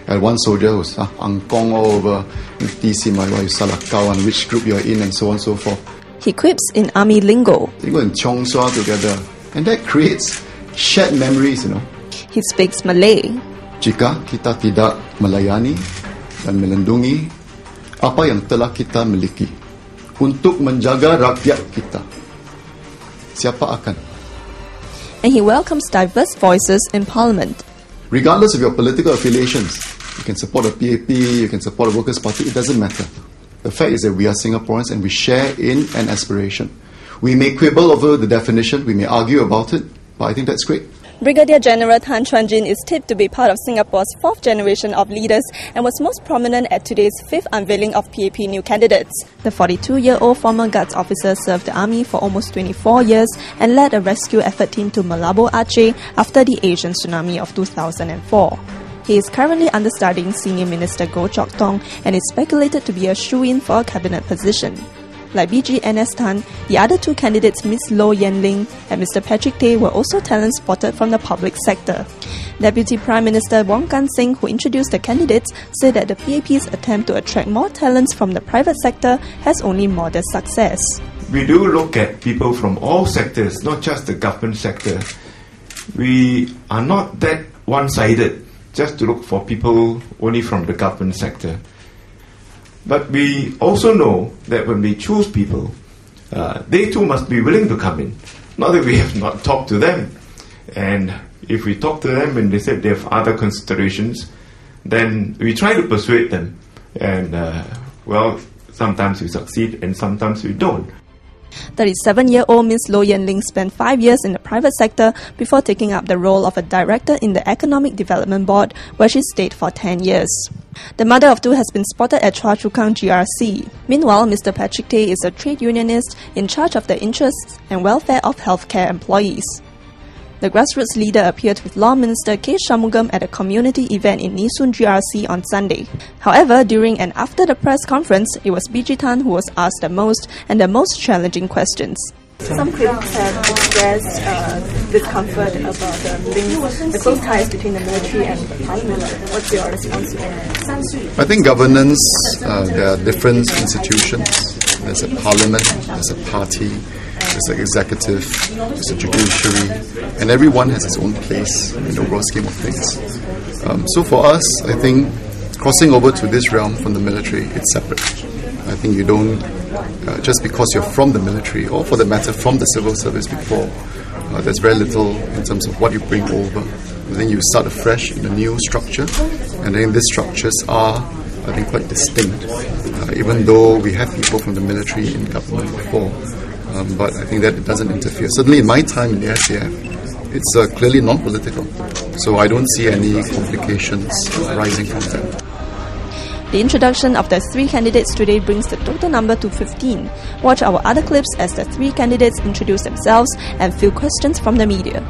I had one soldier who was angkong all over, TC Maiwa, you salakawan, which group you're in, and so on and so forth. He quips in army lingo. They go and chong swa together, and that creates shared memories, He speaks Malay. Jika kita tidak melayani dan melindungi apa yang telah kita miliki untuk menjaga rakyat kita, siapa akan? And he welcomes diverse voices in Parliament. Regardless of your political affiliations, you can support a PAP, you can support a Workers' Party, it doesn't matter. The fact is that we are Singaporeans and we share in an aspiration. We may quibble over the definition, we may argue about it, but I think that's great. Brigadier General Chuan-Jin is tipped to be part of Singapore's fourth generation of leaders and was most prominent at today's fifth unveiling of PAP new candidates. The 42-year-old former Guards officer served the army for almost 24 years and led a rescue effort team to Malabo, Aceh after the Asian tsunami of 2004. He is currently understudying Senior Minister Goh Chok Tong and is speculated to be a shoo-in for a cabinet position. Like BG NS Tan, the other two candidates, Ms. Loh Yen Ling and Mr. Patrick Tay, were also talents spotted from the public sector. Deputy Prime Minister Wong Kan Seng, who introduced the candidates, said that the PAP's attempt to attract more talents from the private sector has only modest success. We do look at people from all sectors, not just the government sector. We are not that one-sided, just to look for people only from the government sector. But we also know that when we choose people, they too must be willing to come in. Not that we have not talked to them. And if we talk to them and they said they have other considerations, then we try to persuade them. And, sometimes we succeed and sometimes we don't. 37-year-old Ms. Loh Yen Ling spent 5 years in the private sector before taking up the role of a director in the Economic Development Board, where she stayed for 10 years. The mother of two has been spotted at Choa Chu Kang GRC. Meanwhile, Mr. Patrick Tay is a trade unionist in charge of the interests and welfare of healthcare employees. The grassroots leader appeared with Law Minister K. Shanmugam at a community event in Nee Soon GRC on Sunday. However, during and after the press conference, it was BG Tan who was asked the most and the most challenging questions. Some critics have expressed discomfort about the close ties between the military and the parliament. What's your response to that? I think governance, there are different institutions. There's a parliament, there's a party, there's an executive, there's a judiciary, and everyone has its own place in the overall scheme of things. So for us, I think crossing over to this realm from the military, it's separate. I think you don't, just because you're from the military, or for the matter from the civil service before, there's very little in terms of what you bring over. Then you start afresh in a new structure, and then these structures are, I think, quite distinct, even though we have people from the military in government before. But I think that it doesn't interfere. Certainly in my time in the SAF, it's clearly non-political. So I don't see any complications arising from that. The introduction of the three candidates today brings the total number to 15. Watch our other clips as the three candidates introduce themselves and field questions from the media.